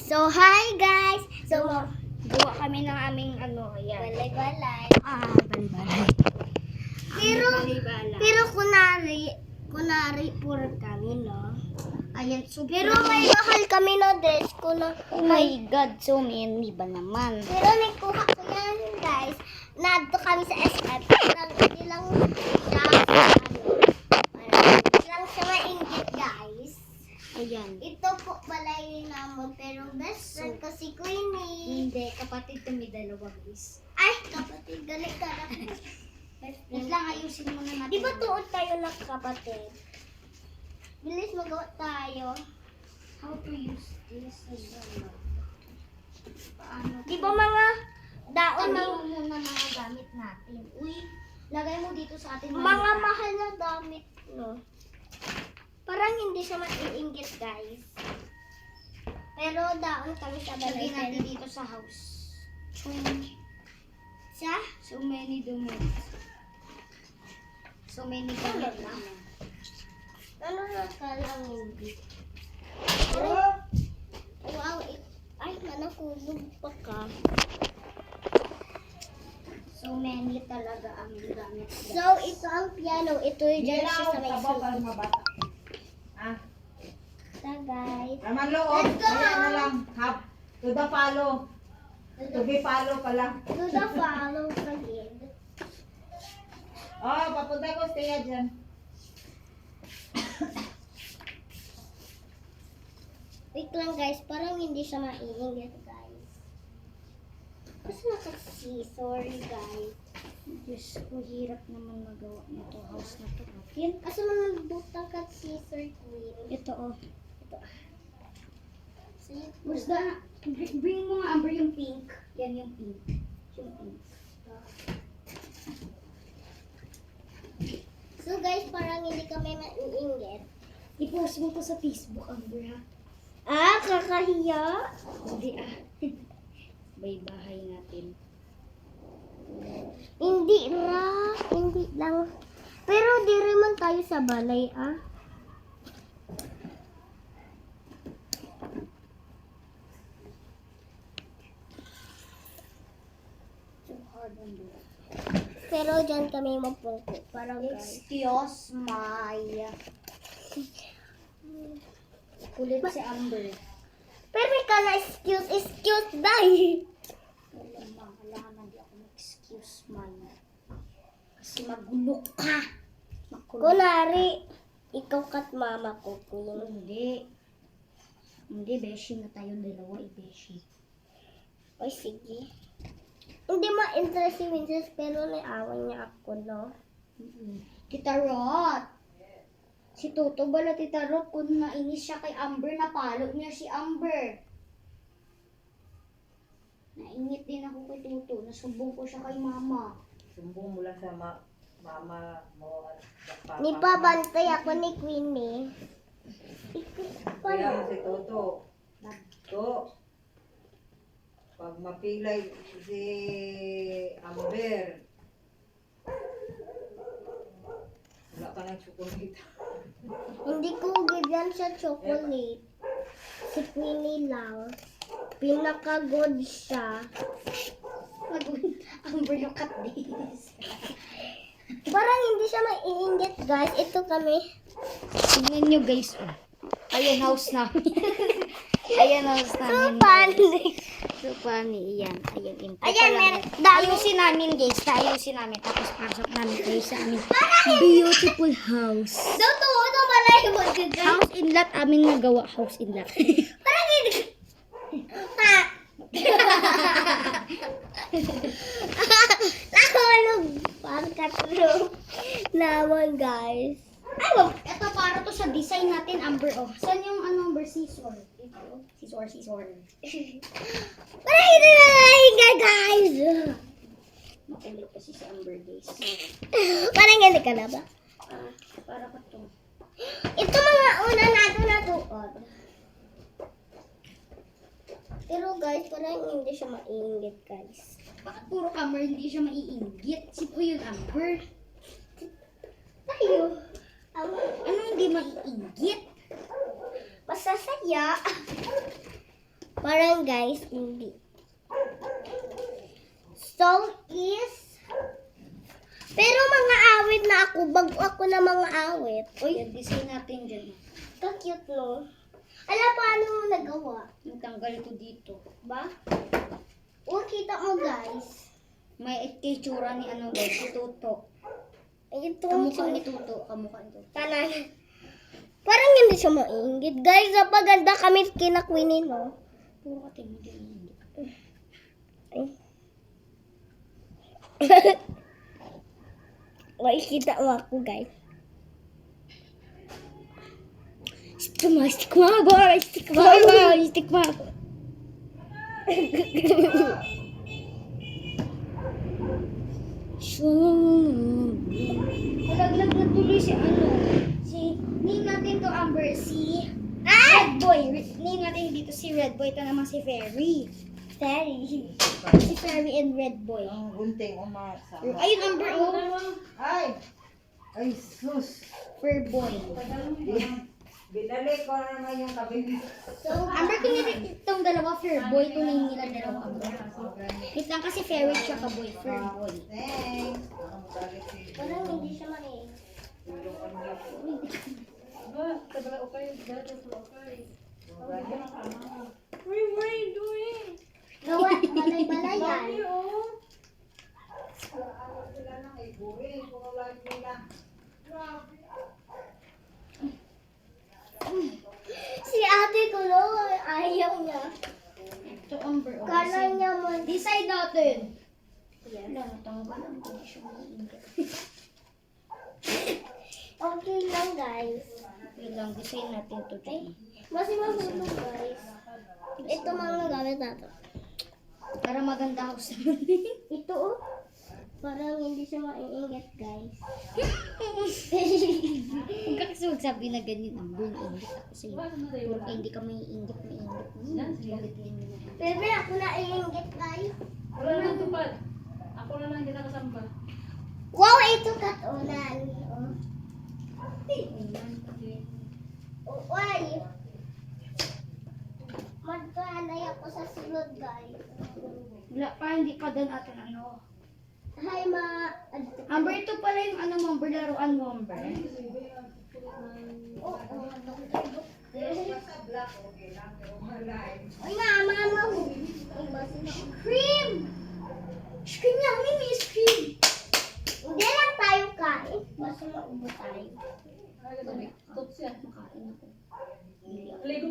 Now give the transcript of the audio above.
So, hi guys! So, gawa kami ng aming ayan. Balay-balay. Balay-balay. Pero kunari pur kami, no? Ayan, so, Pero may mahal kami na dress ko na. oh my God, so many ba naman? Pero nagkuha ko yan, guys. Nadto kami sa SM. Hindi lang siya mainggit, guys. Ayan. Ito po balay naman, pero best friend ko si Queenie. Hindi, kapatid kami dalawa, guys. Ay, kapatid, galit ka na. Wait lang, ayusin muna natin. Di ba tuod tayo ng kapatid? Bilis magawa tayo. How to use this? Paano? Di ba mga daon Ano ng muna mga gamit natin? Uy, lagay mo dito sa atin. mga mahal na damit, no? Parang hindi siya maiinggit, guys. Pero daon kami sa Lagay natin balay. dito sa house. Siya? So many domains. So many gamit na. Ano na kalang hindi? Wow, ay, manakulog pa ka. So many talaga ang gamit. So, ito ang piano. Ito yung dyan siya sa may suit. Ito, guys. Naman loob. Let's go! Ayan na lang. Hap. To the follow. To be follow pala. Do the follow palid. Oh, papunta ko. Stay dyan. Wait lang, guys. Parang hindi siya maiinggit, guys. Kasi naka-scissor, guys. Diyos ko, hirap naman magawa nito house na to. Atin. Kasi mangbutang ka scissor, queen. Ito oh. Sige, Where's the, bring mo nga Amber yung pink. Yan yung pink. Yung pink. So, guys, parang hindi kami maiinggit. I-post mo ko sa Facebook, Amber ha. Ah, kakahiya? Hindi ah. May bahay natin. Hindi lang. Pero di rin man tayo sa balay, ah. Too hard on the Pero dyan kami mapunto. Parang guys. Excuse my. Kulit si Amber. Pero may ka na excuse, dahil. Kailangan hindi ako mag-excuse my. Kasi magulo ka. Kunwari, ikaw kat mama ko, queen. Hindi. Hindi, beshi na tayo dalawa, beshi. Oy, sige. Hindi ma-interest si Princess, pero naiawan niya ako, no? Tita Rot. Si Toto bala, Tita Rot, kung nainis siya kay Amber, napalo niya si Amber. Nainit din ako kay Toto. Nasumbong ko siya kay Mama. Sumbong mo lang sa mama mo at papa. Nipabantay ako ni Queenie. Kaya mo si Toto. To. Pag mapilay si Amber. Wala ka ng chocolate. Hindi ko bigyan siya chocolate. Si Queenie lang. Pinaka-good siya. Amber, look at this. Parang hindi siya maiinggit, guys. Ito kami. Tingnan nyo guys. Oh. Ayan house namin. Ayan house So namin. funny. So funny. Ayan. Ayan. Intro Ayan, pa lang. meron. Dami. Ayusin namin guys. Ayusin namin. Tapos pasok namin kayo sa aming beautiful house. Daw to, ito malay mo, guys. House in lot. Aming nagawa. House in lot. Parang hindi. Ha? Nahulog. Parang katulog. Naman, guys. Ay, wag. Ito para to sa design natin, Amber. Oh. Saan yung Amber scissor? Ito. Scissor. Parang hindi na naiinggit, guys. Makulit kasi si Amber guys. Parang hindi ka na ba? Para ka to. Ito mga una nato natuod. Pero guys, parang hindi siya maiinggit, guys. Bakit puro Amber hindi siya maiinggit? Sino yun, Amber? Tayo. Ano hindi maiinggit? Masasaya. Parang guys, hindi. Song is... Pero mga awit na ako, bago ako na mga awit. Uy, design natin dyan. Ka-cute, no? Alam paano mo nagawa? Yung tanggal ko dito. Ba? O, kita mo guys. May itsura ni ano guys, si Toto. Ay, ito. Kamukha ni Toto. Kamukha ni Toto. Tanan. Parang hindi siya maingit. Guys, napaganda kami kina Queenie, no? Puro ka hindi. Ay. Makikita mo ako, guys. Stick mo, boy! Stick mo, boy! Stick mo! Nalaglag na tuloy si ano. Name natin to Amber, si Ah! Red Boy. Name natin dito si Red Boy. Ito naman si Fairy. Fairy. Si Fairy and Red Boy. Ang gunting umasa. Ayun, Amber, oh. Ay! Ay, sus! Fur Boy. Binali ko na naman yung kabili. Amber, kinilit itong dalawa Fur Boy. Ito name nila dalawa, Amber. Wait lang kasi Fairy siya ka boy. Fur Boy. Thanks! Ang galit si Parang hindi siya maingit. Gawa, balay-balayan. Si ate ko, no, ayaw niya. Ito, Amber, oh. Kala niya mo. Decide natin. Wala, natanggalan ko. Hindi siya maingit. Okay lang, guys. Wait lang, design natin to dyan. Mas mahulog, guys. Ito mga gamit natin. Para maganda ako sa Ito, oh. Parang hindi siya maiinggit, guys. Huwag ka kasi magsabi na ganyan, Amber. Naingit ako sa'yo. Puro ka hindi ka maiingit. Pero ako na iinggit, guys. Wala nang tupad. Ako na lang hindi nakasamba. Wow, ito katunan. Oh, why? Magkanay ako sa sulod, guys. Wala pa, hindi pa doon atin ano. Hi, ma. Amber, ito pala yung ano mo, Amber, laruan mo, Amber. Oh, Basta black, okay lang. Pero malay. Ay, mama. Ay, basi na. Scream! Scream lang, may scream! Hindi lang tayo kain. Basta maubo tayo. Ay, tuts yan. Makain ako. Ligo